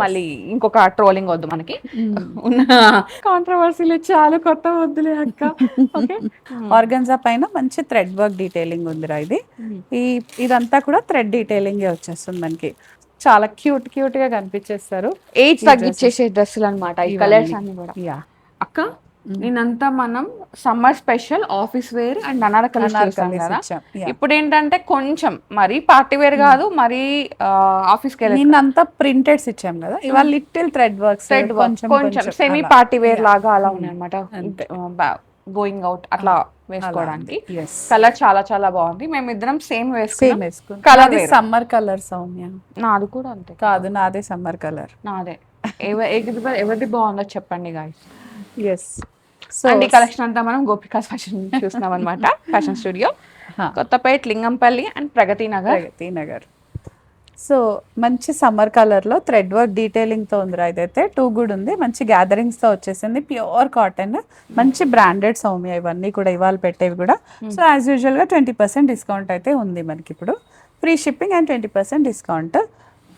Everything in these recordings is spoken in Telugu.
మళ్ళీ ఇంకొక ట్రోలింగ్ వద్దు మనకి. ఉన్న కాంట్రవర్సీలు చాలు, కొత్త వద్దులే అక్క. ఓకే. ఆర్గన్జా పైన మంచి థ్రెడ్ వర్క్ డీటెయిలింగ్ ఉందిరా ఇది. ఇదంతా కూడా థ్రెడ్ డీటెయిలింగ్ వచ్చేస్తుంది మనకి. చాలా క్యూట్ క్యూట్ గా కనిపించేస్తారు. ఏజ్ తగ్గించేసే డ్రెస్సులు అనమాట ఈ కలర్స్ అన్ని కూడా. యా అక్క నేనంతా మనం summer special office wear and anarkali చేస్తాం కదా. ఇప్పుడు ఏంటంటే కొంచెం మరీ పార్టీ వేర్ కాదు, మరీ ఆఫీస్ కి నిన్నంతా ప్రింటెడ్స్ ఇచ్చాం కదా, ఇవాళ లిటిల్ థ్రెడ్ వర్క్ కొంచెం సెమీ పార్టీ వేర్ లాగా అలా ఉన్నాయి అనమాట. గోయింగ్ అవుట్ అట్లా వేసుకోవడానికి. కలర్ చాలా చాలా బాగుంది. మేమిద్దరం సేమ్ వేసుకున్నాం. Colour summer colour Soumya. నాది కూడా అంతే. కాదు, నాదే సమ్మర్ కలర్. నాదే. ఎవరిది బాగుందో చెప్పండి గాయ్స్. ఎస్. అండ్ ఈ కలెక్షన్ అంతా మనం గోపికాస్ ఫ్యాషన్ చూస్తున్నాం అనమాట. Fashion studio, Kothapet, Lingampally and Pragathi Nagar. So మంచి సమ్మర్ కలర్ లో థ్రెడ్ వర్క్ డీటెయిలింగ్ తో ఉందిరా. ఇదైతే టూ గుడ్ ఉంది. మంచి గ్యాదరింగ్స్ తో వచ్చేసింది. ప్యూర్ కాటన్, మంచి బ్రాండెడ్ సౌమ్య. ఇవన్నీ కూడా ఇవాళ పెట్టేవి కూడా. సో యాజ్ యూజువల్ గా 20% డిస్కౌంట్ అయితే ఉంది మనకి ఇప్పుడు. Free shipping and 20% discount.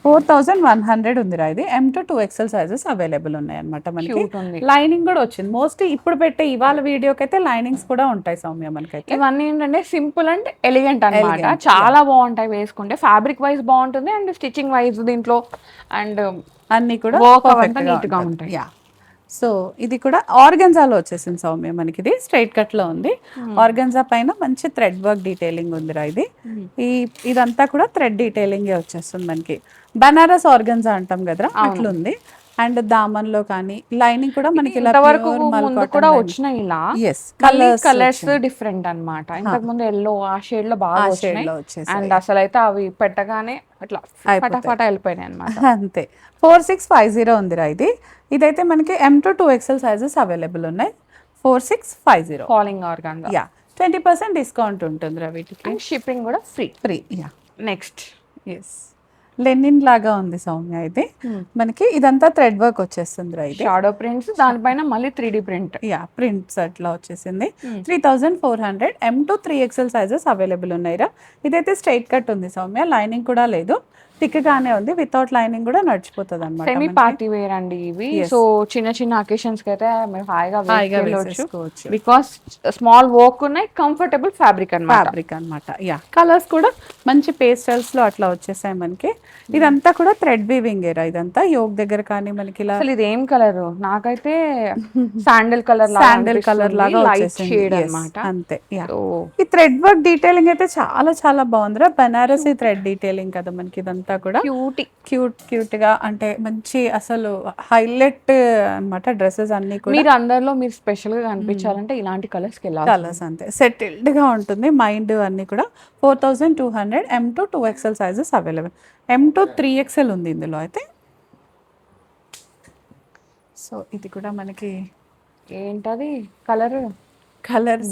4100 ఉందిరా ఇది. M to 2XL sizes available ఉన్నాయి అనమాట మనకి. లైనింగ్ కూడా వచ్చింది. మోస్ట్లీ ఇప్పుడు పెట్టే ఇవాళ వీడియోకి అయితే లైనింగ్స్ కూడా ఉంటాయి సౌమ్య మనకైతే. ఇవన్నీ ఏంటంటే సింపుల్ అండ్ ఎలిగెంట్ అనమాట. చాలా బాగుంటాయి వేసుకుంటే. ఫ్యాబ్రిక్ వైజ్ బాగుంటుంది అండ్ స్టిచ్చింగ్ వైజ్ దీంట్లో అండ్ అన్ని కూడా నీట్ గా ఉంటాయి. సో ఇది కూడా ఆర్గన్జాలో వచ్చేసింది సౌమ్య మనకి. ఇది స్ట్రైట్ కట్ లో ఉంది. ఆర్గన్జా పైన మంచి థ్రెడ్ వర్క్ డీటెయిలింగ్ ఉందిరా ఇది. ఇదంతా కూడా థ్రెడ్ డీటెయిలింగ్ వచ్చేస్తుంది మనకి. బనారస్ ఆర్గన్జా అంటాం కదరా, అట్లుంది. అండ్ దామన్ లో కానీ లైనింగ్ కూడా మనకి కూడా వచ్చినాయి ఇలా. కలర్స్ డిఫరెంట్ అనమాట. ఇంతకు ముందు ఎల్లో ఆ షేడ్ లో బాగా వచ్చాయి. అండ్ అసలు అయితే అవి పెట్టగానే అట్లా ఫటాఫట వెళ్ళిపోయినాయి అనమాట. అంతే. 4650 ఉందిరా ఇది. ఇదైతే మనకి M to 2XL sizes available ఉన్నాయి. 4650 ఫాలింగ్ ఆర్గాన్జా. యా 20% డిస్కౌంట్ ఉంటుందిరా వీటికి. అండ్ షిప్పింగ్ కూడా free. Yeah next yes linen లాగా ఉంది సౌమ్య. అయితే మనకి ఇదంతా థ్రెడ్ వర్క్ వచ్చేస్తుంది రా. ఇది షాడో ప్రింట్స్, దానిపైన మళ్ళీ 3D ప్రింట్. యా ప్రింట్స్ అట్లా వచ్చేసింది. 3400 M to 3XL sizes available ఉన్నాయి రా. ఇదైతే స్ట్రైట్ కట్ ఉంది సౌమ్య. లైనింగ్ కూడా లేదు, థిక్ గానే ఉంది. వితౌట్ లైనింగ్ కూడా నడిచిపోతుంది అనమాట. సెమీ పార్టీ వేర్ అండి ఇవి. సో చిన్న చిన్న అకేషన్స్ కి అయితే మీరు హాయిగా వేసుకోవచ్చు. బికాస్ స్మాల్ వర్క్ ఉన్నాయి, కంఫర్టబుల్ ఫ్యాబ్రిక్ అన్నమాట. యా కలర్స్ కూడా మంచి పేస్టల్స్ లో అట్లా వచ్చేసాయి మనకి. ఇదంతా కూడా థ్రెడ్ వీవింగ్ ఏరా. ఇదంతా యోగ్ దగ్గర కానీ మనకి ఇలా. అసలు ఇది ఏం కలర్? నాకైతే శాండిల్ కలర్ లాగా వచ్చేసింది అన్నమాట. అంతే. ఈ థ్రెడ్ వర్క్ డీటెయిలింగ్ అయితే చాలా చాలా బాగుందిరా. బనారసి థ్రెడ్ డీటెయిలింగ్ కదా మనకి. ఇదంతా కూడా క్యూట్ గా అంటే మంచి అసలు హైలైట్ అన్నమాట డ్రెస్సెస్ అన్ని కూడా. మీరు అందరిలో మీరు స్పెషల్ గా కనిపించాలంటే ఇలాంటి కలర్స్ అంతే సెటిల్డ్ గా ఉంటుంది మైండ్. అన్ని కూడా 4200 M to 2XL sizes available. M to 3XL ఉంది ఇందులో అయితే. సో ఇది కూడా మనకి ఏంటది కలర్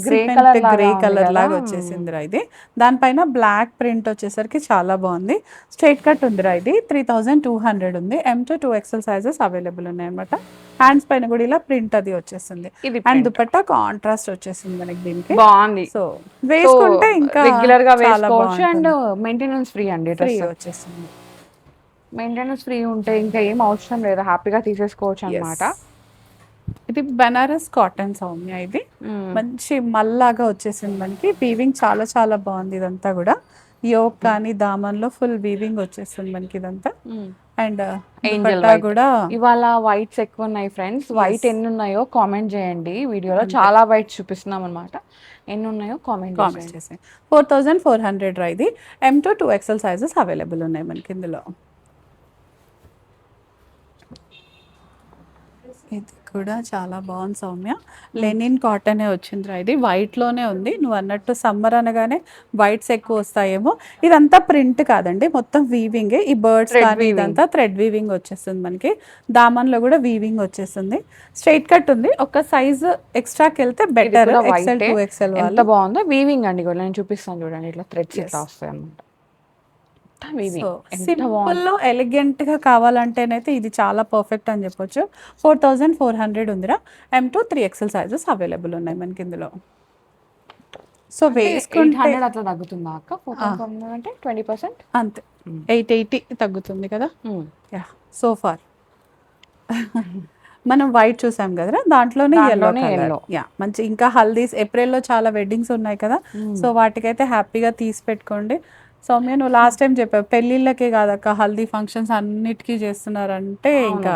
గ్రే కలర్ లాగా వచ్చేసిందిరా ఇది. దానిపైన బ్లాక్ ప్రింట్ వచ్చేసరికి చాలా బాగుంది. స్ట్రైట్ కట్ ఉందిరా ఇది. 3200 ఉంది. M to 2XL sizes available ఉన్నాయి అనమాట. హ్యాండ్స్ పైన కూడా ఇలా ప్రింట్ అది వచ్చేసింది. అండ్ దుపట్టా కాంట్రాస్ట్ వచ్చేసింది మనకి. దీనికి బాగుంది. సో వేసుకుంటే ఇంకా రెగ్యులర్ గా వేసుకోవచ్చు. అండ్ మెయింటెనెన్స్ ఫ్రీ అండి. ఫ్రీ వచ్చేసింది. మెయింటెనెన్స్ ఫ్రీ ఉంటే ఇంకా ఏం అవసరం లేదు, హ్యాపీగా తీసేసుకోవచ్చు అన్నమాట. ఇది బనారస్ కాటన్ సౌమ్య. ఇది మంచి మల్లాగా వచ్చేసింది మనకి. వీవింగ్ చాలా చాలా బాగుంది. ఇదంతా కూడా యోక్ కానీ దామన్ లో ఫుల్ వీవింగ్ వచ్చేస్తుంది మనకి ఇదంతా. అండ్ కూడా ఇవాళ వైట్స్ ఎక్కువ ఉన్నాయి ఫ్రెండ్స్. వైట్ ఎన్ని ఉన్నాయో కామెంట్ చేయండి. వీడియోలో చాలా వైట్స్ చూపిస్తున్నాం అనమాట. ఎన్ని ఉన్నాయో కామెంట్ చేసి. 4400 రా ఇది. M to 2XL sizes available ఉన్నాయి మనకి ఇందులో. ఇది కూడా చాలా బాగుంది సౌమ్య. లెనిన్ కాటనే వచ్చిందిరా ఇది. వైట్ లోనే ఉంది. నువ్వు అన్నట్టు సమ్మర్ అనగానే వైట్స్ ఎక్కువ వస్తాయేమో. ఇదంతా ప్రింట్ కాదండి, మొత్తం వీవింగ్. ఈ బర్డ్స్ కానీ ఇదంతా థ్రెడ్ వీవింగ్ వచ్చేస్తుంది మనకి. దామన్ లో కూడా వీవింగ్ వచ్చేస్తుంది. స్ట్రైట్ కట్ ఉంది. ఒక సైజ్ ఎక్స్ట్రాకి వెళ్తే బెటర్. XL 2XL ఎంత బాగుందో వీవింగ్ అండి. కూడా నేను చూపిస్తాను చూడండి. ఇట్లా థ్రెడ్స్ ఇట్లా వస్తాయి అన్నమాట. సింపుల్ లో ఎలిగెంట్ గా కావాలంటేనైతే ఇది చాలా పర్ఫెక్ట్ అని చెప్పొచ్చు. 4400 ఉందిరా. M to 3XL sizes available ఉన్నాయి మనకి ఇందులో. సో వేసుకుంటే అట్లా తగ్గుతుందా అక్క? 20% అంతే. 880 తగ్గుతుంది కదా. యా సో ఫార్ మనం వైట్ చూసాం కదా, దాంట్లోనే yellow. యా మంచి, ఇంకా హల్దీస్ ఏప్రిల్లో చాలా వెడ్డింగ్స్ ఉన్నాయి కదా, సో వాటికైతే హ్యాపీగా తీసి పెట్టుకోండి. సౌమ్య నువ్వు లాస్ట్ టైం చెప్పావు పెళ్ళిళ్ళకే కాదక్క, హల్దీ ఫంక్షన్స్ అన్నిటికీ చేస్తున్నారంటే ఇంకా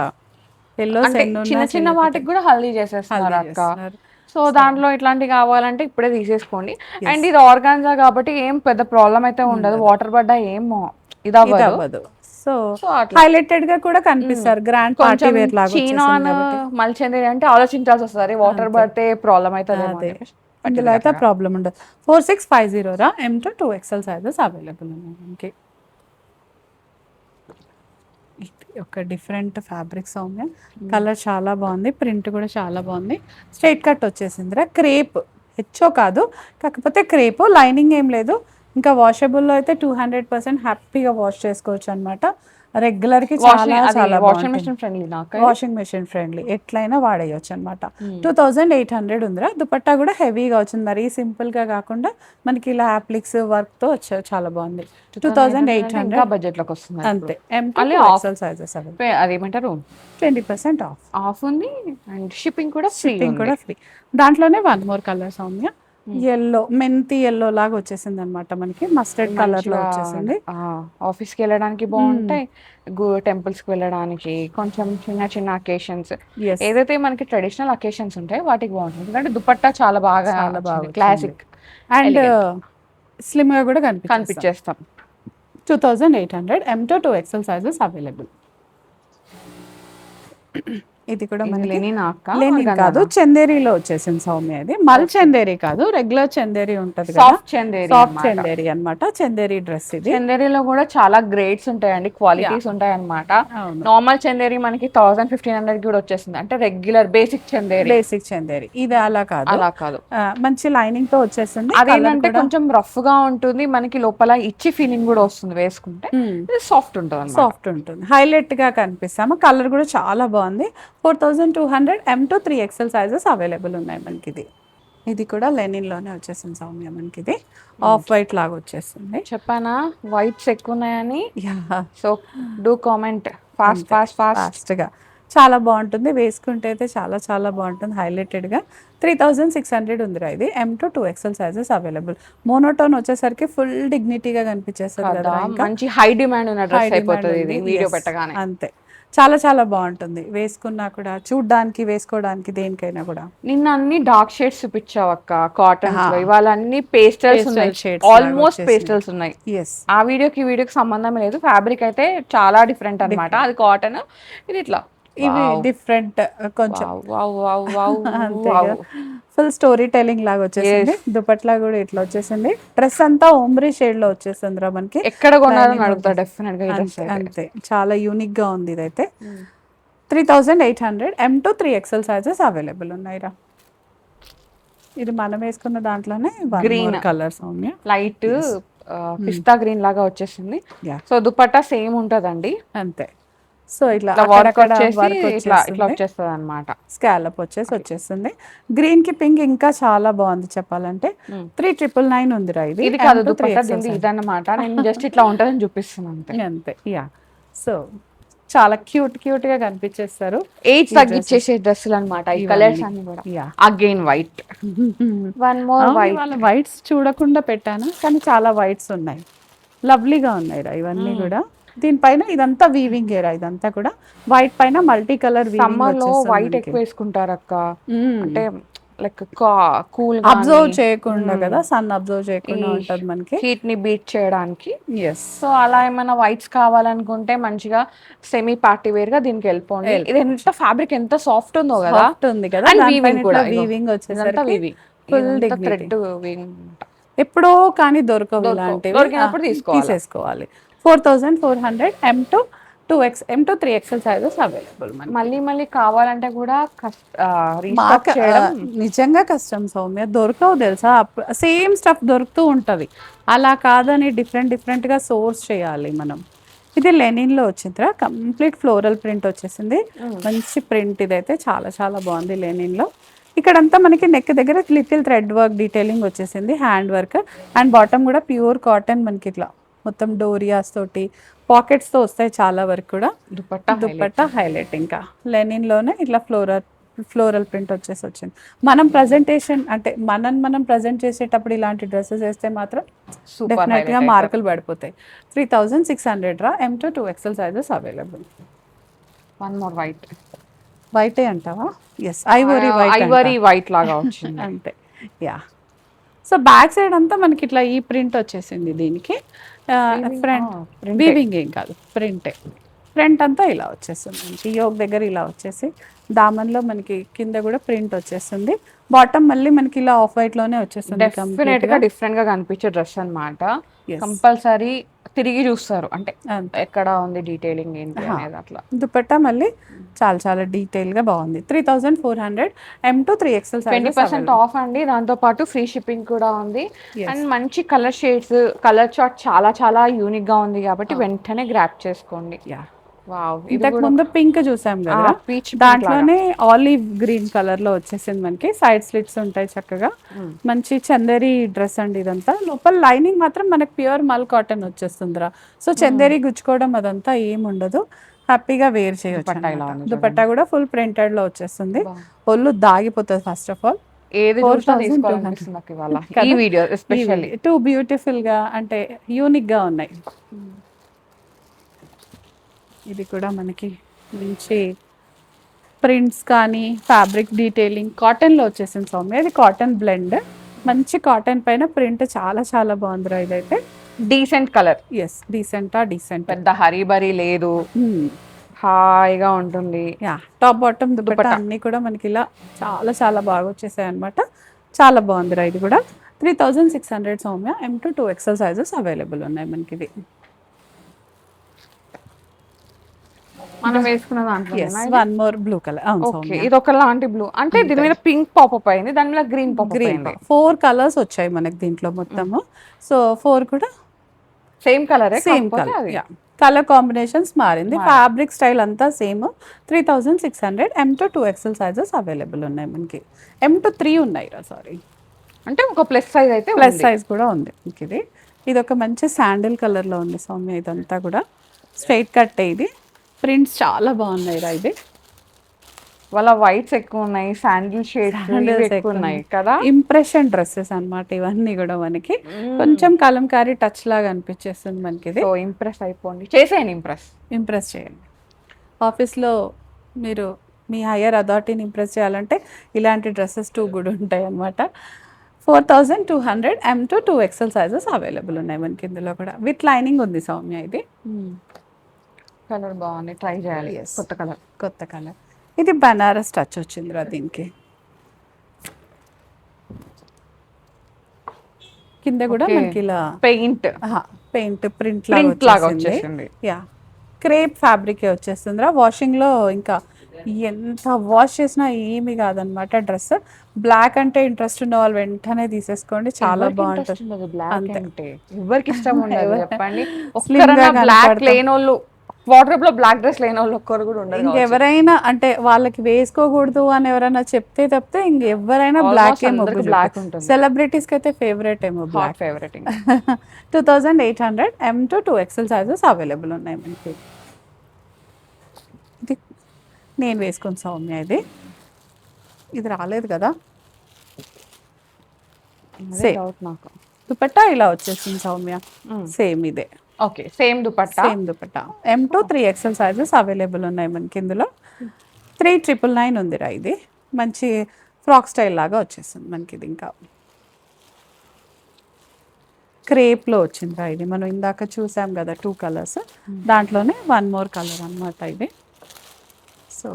ఎల్లో చిన్న చిన్న వాటికి కూడా హల్దీ చేసేస్తున్నారు అక్క. సో దాంట్లో ఇట్లాంటివి కావాలంటే ఇప్పుడే తీసేసుకోండి. అండ్ ఇది ఆర్గాన్జా కాబట్టి ఏం పెద్ద ప్రాబ్లం అయితే ఉండదు, వాటర్ పడ్డా ఏం ఇది అవ్వదు. సో హైలైటెడ్ గా కూడా కనిపిస్తారు, గ్రాండ్ పార్టీ వేర్ లాగా. చీనాన్ మల్చందేరి అంటే ఆలోచించాల్సి వస్తుంది, వాటర్ పడితే ప్రాబ్లం అవుతుంది. ఇందులో అయితే ప్రాబ్లం ఉండదు. 4650 రా, M2 2XL సైజెస్ అవైలబుల్ ఉన్నాయి మనకి. ఒక డిఫరెంట్ ఫ్యాబ్రిక్ సౌమ్య, కలర్ చాలా బాగుంది, ప్రింట్ కూడా చాలా బాగుంది. స్ట్రైట్ కట్ వచ్చేసిందిరా, క్రేప్ హెచ్చో కాదు, కాకపోతే క్రేప్, లైనింగ్ ఏం లేదు. ఇంకా వాషబుల్లో అయితే 200% హ్యాపీగా వాష్ చేసుకోవచ్చు అనమాట. రెగ్యులర్ కి చాలా వాషింగ్ మెషిన్ ఫ్రెండ్లీ, ఎట్లయినా వాడేయచ్చు అనమాట. 2800 ఉందిరా. దుపట్టా కూడా హెవీగా వచ్చింది, మరీ సింపుల్ గా కాకుండా మనకి ఇలా అప్లిక్స్ వర్క్ తో వచ్చాయి, చాలా బాగుంది. 2800 బడ్జెట్ లోకి వస్తుంది అంతే. సైజెస్ అదేమంటారు 20% ఆఫ్ ఉంది. అండ్ షిప్పింగ్ కూడా ఫ్రీ. దాంట్లోనే one more colour Soumya, yellow, మెంతి ఎల్లో లాగా వచ్చేసింది అనమాట మనకి, మస్టర్డ్ కలర్ లో వచ్చేసింది. ఆఫీస్ కి వెళ్ళడానికి బాగుంటాయి, టెంపుల్స్ కి వెళ్ళడానికి, కొంచెం చిన్న చిన్న అకేషన్స్ ఏదైతే మనకి ట్రెడిషనల్ అకేషన్స్ ఉంటాయి వాటికి బాగుంటుంది. ఎందుకంటే దుపట్టా చాలా బాగా క్లాసిక్ అండ్ స్లిమ్ గా కూడా కనిపించేస్తాం. 2800 M2 2XL సైజెస్ అవైలబుల్. ఇది కూడా లెనిన్ కాదు, చందేరీలో వచ్చేసింది సౌమ్య. ఇది మల్ చందేరి కాదు, రెగ్యులర్ చందేరి ఉంటది, సాఫ్ట్ చందేరి అన్నమాట. చందేరి డ్రెస్ ఇది. చందేరిలో కూడా చాలా గ్రేడ్స్ ఉంటాయండి, క్వాలిటీస్ ఉంటాయి అన్నమాట. నార్మల్ చందేరి మనకి 1500 కూడా వచ్చేసింది, అంటే రెగ్యులర్ బేసిక్ చందేరి. ఇది అలా కాదు, మంచి లైనింగ్ తో వచ్చేసింది. అదేంటంటే కొంచెం రఫ్ గా ఉంటుంది, మనకి లోపల ఇచ్చి ఫీలింగ్ కూడా వస్తుంది వేసుకుంటే. సాఫ్ట్ ఉంటుంది, హైలైట్ గా కనిపిస్తాము. కలర్ కూడా చాలా బాగుంది. 4200 M2 3XL సైజెస్ అవైలబుల్ ఉన్నాయి మనకి. ఇది కూడా లెనిన్ లోనే వచ్చేసింది సౌమ్య మనకి. ఇది ఆఫ్ వైట్ లాగా వచ్చేసింది. చెప్పానా వైట్స్ ఎక్కువ ఉన్నాయని, సో డూ కామెంట్ ఫాస్ట్ గా. చాలా బాగుంటుంది, వేసుకుంటే అయితే చాలా చాలా బాగుంటుంది, హైలైటెడ్ గా. 3600 ఉందిరా ఇది. M2 2XL sizes available. Monotone వచ్చేసరికి ఫుల్ డిగ్నిటీగా కనిపించేస్తుంది కదా, మంచి హై డిమాండ్ ఉన్న డ్రెస్ అయిపోతుంది ఇది వీడియో పెట్టగానే. అంతే, చాలా చాలా బాగుంటుంది, వేసుకున్నా కూడా, చూడ్డానికి, వేసుకోవడానికి, దేనికైనా కూడా. నిన్న అన్ని డార్క్ షేడ్స్ చూపించావు అక్క కాటన్ లో, ఇవాళ అన్ని పేస్టల్స్ ఉన్నాయి, ఆల్మోస్ట్ పేస్టల్స్ ఉన్నాయి. ఆ వీడియోకి సంబంధం లేదు, ఫ్యాబ్రిక్ అయితే చాలా డిఫరెంట్ అన్నమాట. అది కాటన్, ఇది ఇట్లా ఇవి డిఫరెంట్ కొంచెం. ఫుల్ స్టోరీ టెలింగ్ లాగా వచ్చేసింది. దుపట్లా కూడా ఇట్లా వచ్చేసింది. డ్రెస్ అంతా ఓమ్రీ షేడ్ లో వచ్చేసింది రా మనకి. ఎక్కడ కొన్నారని అడుగుతా డెఫినెట్ గా. అంతే, చాలా యూనిక్ గా ఉంది ఇదైతే. 3800 M2 3XL సైజెస్ అవైలబుల్ ఉన్నాయి రా. ఇది మనం వేసుకున్న దాంట్లోనే గ్రీన్ కలర్ సౌమ్య, లైట్ పిస్తా గ్రీన్ లాగా వచ్చేసింది. సో దుపట్టా సేమ్ ఉంటదండి, అంతే. సో ఇట్లా వచ్చేస్తుంది అనమాట, స్కాలప్ వచ్చేస్తుంది. గ్రీన్ కి పింక్ ఇంకా చాలా బాగుంది చెప్పాలంటే. 3999 ఉందిరా ఇది. ఇది కాదు ఇదన్నమాట, నేను జస్ట్ ఇట్లా ఉంటదని చూపిస్తున్నాను అంతే. యా, సో చాలా క్యూట్ గా కనిపించేస్తారు. ఏజ్ తగ్గించేసే డ్రెస్సులు అనమాట ఈ కలర్స్ అన్ని కూడా. Again white, one more white. Whites చూడకుండా పెట్టాను కానీ చాలా వైట్స్ ఉన్నాయి, లవ్లీగా ఉన్నాయి రా ఇవన్నీ కూడా. దీనిపైన ఇదంతా వీవింగ్ ఏరా, ఇదంతా కూడా వైట్ పైన మల్టీ కలర్. సమ్మర్ లో వైట్ ఎక్కువ వేసుకుంటారు అక్క, అంటే లైక్ కూల్ అబ్జర్వ్ చేయకుండా కదా, సన్ అబ్జర్వ్ చేయకుండా ఉంటది మనకి, హీట్ ని బీట్ చేయడానికి. సో అలా ఏమైనా వైట్స్ కావాలనుకుంటే మంచిగా సెమీ పార్టీ వేర్ గా దీనికి వెళ్ళిపోండి. ఇది ఎంత ఫ్యాబ్రిక్ ఎంత సాఫ్ట్ ఉందో కదా, ఉంది కదా. వీవింగ్ కూడా, వీవింగ్ వచ్చేసరికి ఫుల్ థ్రెడ్ వీవింగ్. ఎప్పుడో కానీ దొరకవు, దొరికినప్పుడు తీసేసుకోవాలి. 4400 M2 3XL సైజెస్ అవైలబుల్. మళ్ళీ కావాలంటే కూడా నిజంగా కష్టం సౌమ్య, దొరకవు తెలుసా. సేమ్ స్టఫ్ దొరుకుతూ ఉంటది, అలా కాదని డిఫరెంట్ గా సోర్స్ చేయాలి మనం. ఇది లెనిన్ లో వచ్చిందిరా, కంప్లీట్ ఫ్లోరల్ ప్రింట్ వచ్చేసింది, మంచి ప్రింట్. ఇదైతే చాలా చాలా బాగుంది లెనిన్ లో. ఇక్కడంతా మనకి నెక్ దగ్గర లిటిల్ థ్రెడ్ వర్క్ డీటెయిలింగ్ వచ్చేసింది, హ్యాండ్ వర్క్. అండ్ బాటమ్ కూడా ప్యూర్ కాటన్ మనకి ఇట్లా మొత్తం డోరియాస్ తోటి పాకెట్స్ తో వస్తాయి చాలా వరకు కూడా. దుపట్టా హైలైట్ ఇంకా లెనిన్ లోనే ఇట్లా ఫ్లోరల్ ప్రింట్ వచ్చింది. మనం ప్రజెంటేషన్ అంటే మనం ప్రజెంట్ చేసేటప్పుడు ఇలాంటి డ్రెస్సెస్ వేస్తే మాత్రం డెఫినెట్ గా మార్కులు పడిపోతాయి. 3600 రా. M to 2XL sizes available. One more వైటే అంటావా? ఎస్, ఐవరీ వైట్ లాగా వచ్చింది అంతే. యా. సో బ్యాక్ సైడ్ అంతా మనకి ఇట్లా ఈ ప్రింట్ వచ్చేసింది దీనికి. ఫ్రంట్ వీవింగ్ ఏం కాదు, ప్రింటే. ఫ్రంట్ అంతా ఇలా వచ్చేస్తుంది మనకి, యోక్ దగ్గర ఇలా వచ్చేసి దామన్లో మనకి కింద కూడా ప్రింట్ వచ్చేస్తుంది. బాటమ్ మళ్ళీ మనకి ఇలా ఆఫ్ వైట్ లోనే వచ్చేస్తుంది. డెఫినెట్ గా డిఫరెంట్ గా కనిపించే డ్రెస్ అన్నమాట. కంపల్సరీ తిరిగి చూస్తారు అంటే ఎక్కడ ఉంది డీటెయిలింగ్ ఏంటి అనేది. అట్లా దుపట్టా మళ్ళీ చాలా చాలా డీటెయిల్ గా బాగుంది. 3400 M to 3XL 20% ఆఫ్ అండి. దాంతో పాటు ఫ్రీ షిప్పింగ్ కూడా ఉంది. అండ్ మంచి కలర్ షేడ్స్, కలర్ చార్ట్ చాలా చాలా యూనిక్ గా ఉంది కాబట్టి వెంటనే గ్రాప్ చేసుకోండి. ఇంతకు ముందు పింక్ చూసాం కదా, దాంట్లోనే ఆలివ్ గ్రీన్ కలర్ లో వచ్చేసింది మనకి. సైడ్ స్లిట్స్ ఉంటాయి చక్కగా. మంచి చందేరి డ్రెస్ అండి ఇదంతా. లోపల లైనింగ్ మాత్రం మనకి ప్యూర్ మల్ కాటన్ వచ్చేస్తుందిరా. సో చందేరి గుచ్చుకోవడం అదంతా ఏం ఉండదు, హ్యాపీగా వేర్ చేయొచ్చు. దుపట్టా కూడా ఫుల్ ప్రింటెడ్ లో వచ్చేస్తుంది. ఒళ్ళు దాగిపోతుంది. First of all too beautiful గా అంటే యూనిక్ గా ఉన్నాయి. ఇది కూడా మనకి మంచి ప్రింట్స్ కానీ ఫ్యాబ్రిక్ డీటెయిలింగ్ కాటన్లో వచ్చేసింది సౌమ్య. ఇది కాటన్ బ్లెండ్, మంచి కాటన్ పైన ప్రింట్ చాలా చాలా బాగుందిరా. ఇదైతే డీసెంట్ కలర్. ఎస్, డీసెంట్, పెద్ద హరీబరీ లేదు, హాయిగా ఉంటుంది. యా, టాప్ బాటమ్ దుపట్టా అన్ని కూడా మనకి ఇలా చాలా చాలా బాగా వచ్చేసాయి అనమాట. చాలా బాగుందిరా. ఇది కూడా 3600 Soumya. M to 2XL sizes available ఉన్నాయి మనకి. ఇది మనం వేసుకున్న దాంట్లో వన్ మోర్ బ్లూ కలర్. ఇది ఒక లాంటి బ్లూ అంటే దీని మీద పింక్ పాపప్ అయింది, దాని మీద గ్రీన్ పాపప్ అయింది. 4 కలర్స్ వచ్చాయి మనకి దీంట్లో మొత్తము. సో 4 కూడా సేమ్ కలర్, కలర్ కాంబినేషన్స్ మారింది. ఫ్యాబ్రిక్ స్టైల్ అంతా same. 3600 M to 2XL sizes available ఉన్నాయి మనకి. M to 3 ఉన్నాయి రా, సారీ. అంటే ఒక ప్లస్ సైజ్ అయితే ప్లస్ సైజ్ కూడా ఉంది ఇది. ఇది ఒక మంచి శాండిల్ కలర్ లో ఉంది సౌమ్య. ఇదంతా కూడా స్ట్రైట్ కట్. ఇది ప్రింట్స్ చాలా బాగున్నాయి రా. ఇది వాళ్ళ వైట్స్ ఎక్కువ ఉన్నాయి, శాండిల్ షేడ్స్ ఎక్కువ ఉన్నాయి కదా. ఇంప్రెషన్ డ్రెస్సెస్ అన్నమాట ఇవన్నీ కూడా మనకి. కొంచెం కలంకారీ టచ్ లాగా అనిపించేస్తుంది మనకి. ఇది ఇంప్రెస్ అయిపోండి, చేసేయండి, ఇంప్రెస్ చేయండి. ఆఫీస్లో మీరు మీ హయ్యర్ అథారిటీని ఇంప్రెస్ చేయాలంటే ఇలాంటి డ్రెస్సెస్ టూ గుడ్ ఉంటాయి అన్నమాట. 4200 M to 2XL sizes available ఉన్నాయి మనకి. ఇందులో కూడా విత్ లైనింగ్ ఉంది సౌమ్య. ఇది కలర్ బాగుంది, ట్రై చేయాలి. కొత్త కలర్. ఇది బనారస్ టచ్ వచ్చిందిరా దీనికి. కింద కూడా మనకి ఇలా పెయింట్ ప్రింట్ లాగా వచ్చేసింది. యా, క్రేప్ ఫ్యాబ్రిక్ వచ్చేస్తుందిరా. వాషింగ్ లో ఇంకా ఎంత వాష్ చేసినా ఏమి కాదనమాట డ్రెస్. బ్లాక్ అంటే ఇంట్రెస్ట్ ఉన్న వాళ్ళు వెంటనే తీసేసుకోండి, చాలా బాగుంటుంది. అంతే, ఎవరికి ఇష్టం ఉండదు చెప్పండి. బ్లాక్ లేని వాళ్ళు, వాటర్ లో బ్లాక్ డ్రెస్ లేని వాళ్ళు ఒక్కరు కూడా ఉండదు. ఇంకెవరైనా అంటే వాళ్ళకి వేసుకోకూడదు అని ఎవరైనా చెప్తే తప్పితే ఇంకెవరైనా బ్లాక్ ఏమో. బ్లాక్ ఉంటుంది. సెలబ్రిటీస్ కి అయితే ఫేవరెట్ ఏమో black. 2800 M to 2XL sizes available ఉన్నాయి మనకి. ఇది నేను వేసుకుని సౌమ్య. ఇది రాలేదు కదా. దుపట్టా ఇలా వచ్చేసింది సౌమ్య. సేమ్ ఇదే. Okay, same dupatta. M to 3XL sizes available ఉన్నాయి మనకి. ఇందులో 3999 ఉందిరా. ఇది మంచి ఫ్రాక్ స్టైల్ లాగా వచ్చేసింది మనకి. ఇది ఇంకా క్రేప్లో వచ్చిందిరా. ఇది మనం ఇందాక చూసాం కదా 2 కలర్స్, దాంట్లోనే 1 more కలర్ అన్నమాట ఇది. సో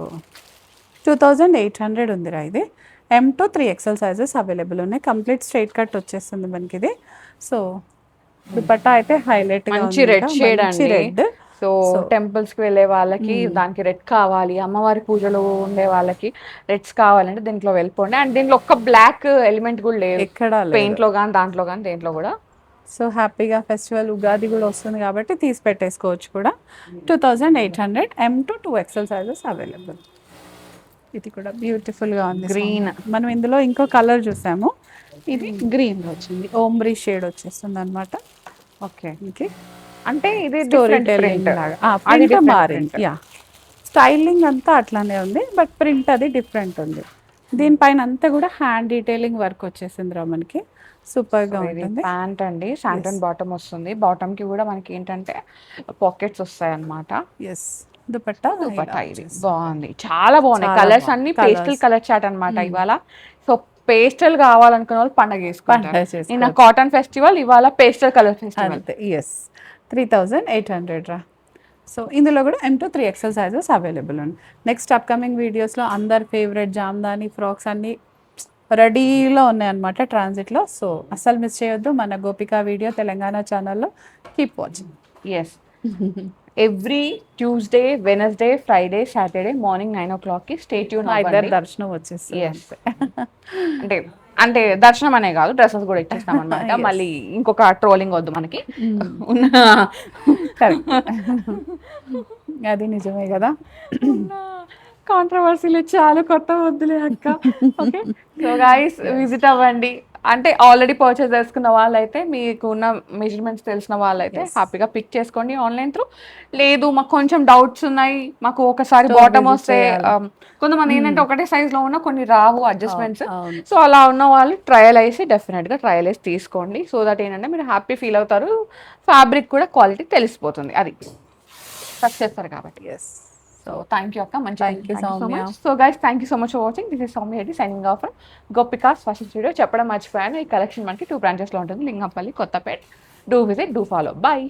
2800 ఉందిరా. ఇది M to 3XL sizes available ఉన్నాయి. కంప్లీట్ స్ట్రైట్ కట్ వచ్చేస్తుంది మనకి ఇది. సో దుపట్టా అయితే హైలైట్ గా మంచి రెడ్ షేడ్ అండి. రెడ్, సో టెంపుల్స్ కి వెళ్ళే వాళ్ళకి దానికి రెడ్ కావాలి, అమ్మవారి పూజలో ఉండే వాళ్ళకి రెడ్స్ కావాలంటే దీంట్లో వెళ్ళిపోండి. అండ్ దీంట్లో ఒక్క బ్లాక్ ఎలిమెంట్ కూడా లేదు ఎక్కడ, పెయింట్ లో కానీ దాంట్లో కానీ దేంట్లో కూడా. సో హ్యాపీగా ఫెస్టివల్ ఉగాది కూడా వస్తుంది కాబట్టి తీసి పెట్టేసుకోవచ్చు కూడా. 2800 M to 2XL sizes available. ఇది కూడా బ్యూటిఫుల్ గా ఉంది, గ్రీన్. మనం ఇందులో ఇంకో కలర్ చూసాము, ఇది గ్రీన్ వచ్చింది, ఓమ్రీ షేడ్ వచ్చేస్తుంది అనమాట. ఓకే, ఓకే, అంటే ఇది స్టోరీ డిఫరెంట్ టెల్లింగ్ ప్రింట్ లాగా అది ప్రింట్ different మారింది. print. యా, స్టైలింగ్ అంతా అట్లానే ఉంది, బట్ ప్రింట్ అది డిఫరెంట్ ఉంది. దీనిపైన అంతా కూడా హ్యాండ్ డీటెయిలింగ్ వర్క్ వచ్చేసింది రా మనకి, సూపర్ గా ఇది ఉంటుంది. ప్యాంట్ అండి, శాంటన్ బాటమ్ వస్తుంది. బాటమ్ కి కూడా మనకి ఏంటంటే పాకెట్స్ వస్తాయి అన్నమాట. ఎస్, దుపట్టా దుపట్టా ఇది బాగుంది, చాలా బాగున్నాయి. చాలా కలర్స్ బాగుంది. అన్ని Colours. పేస్టల్ కలర్ చాట్ అన్నమాట ఇవాళ. సో పేస్టల్ కావాలనుకున్న వాళ్ళు పండగ చేసుకుంటారు. పండగ చేసుకోవచ్చు. నిన్న కాటన్ ఫెస్టివల్, ఇవాళ పేస్టల్ కలర్ ఫెస్టివల్. అంతే, ఎస్, 3800 రా. సో ఇందులో కూడా M to 3XL sizes available ఉంది. నెక్స్ట్ అప్కమింగ్ వీడియోస్లో అందరి ఫేవరెట్ జామ్దాని ఫ్రాక్స్ అన్నీ రెడీలో ఉన్నాయన్నమాట ట్రాన్సిట్లో. సో అస్సలు మిస్ చేయొద్దు మన గోపిక వీడియో తెలంగాణ ఛానల్లో. Keep watching. Yes, every Tuesday, Wednesday, Friday, Saturday morning 9 o'clock కి స్టే ట్యూన్ మా ఇద్దరు అవ్వండి. దర్శనం వచ్చేస్తుంది. Yes. అంటే అంటే దర్శనం అనే కాదు, డ్రెస్సెస్ కూడా ఇచ్చేస్తాం అనమాట. Yes. మళ్ళీ ఇంకొక ట్రోలింగ్ వద్దు మనకి. ఉన్న కరెక్ట్, అది నిజమే కదా. కాంట్రవర్సీలు చాలు, కొత్త వద్దులే అక్క. ఓకే, సో గైస్ విజిట్ అవ్వండి. అంటే ఆల్రెడీ పర్చేస్ చేసుకున్న వాళ్ళైతే, మీకు ఉన్న మెజర్మెంట్స్ తెలిసిన వాళ్ళైతే హ్యాపీగా పిక్ చేసుకోండి ఆన్లైన్ త్రూ. లేదు మాకు కొంచెం డౌట్స్ ఉన్నాయి, మాకు ఒకసారి బాటమ్ వస్తే, కొంతమంది ఏంటంటే ఒకటే సైజ్ లో ఉన్న కొన్ని రావు అడ్జస్ట్మెంట్స్. సో అలా ఉన్న వాళ్ళు ట్రయల్ వేసి, డెఫినెట్గా ట్రయల్ వేసి తీసుకోండి. సో దట్ ఏంటంటే మీరు హ్యాపీ ఫీల్ అవుతారు, ఫ్యాబ్రిక్ కూడా క్వాలిటీ తెలిసిపోతుంది, అది సక్సెస్ చేస్తారు కాబట్టి. ఎస్, సో థ్యాంక్ యూ అక్క, మంచి Thank you, Soumya. So guys thank you so much for watching. This is Soumya Reddy signing off from Gopika's fashion studio. చెప్పడం మర్చిపోయాను, ఈ కలెక్షన్ మనకి 2 branches లో ఉంటుంది, లింగంపల్లి, కొత్తపేట్. Do visit, do follow. Bye.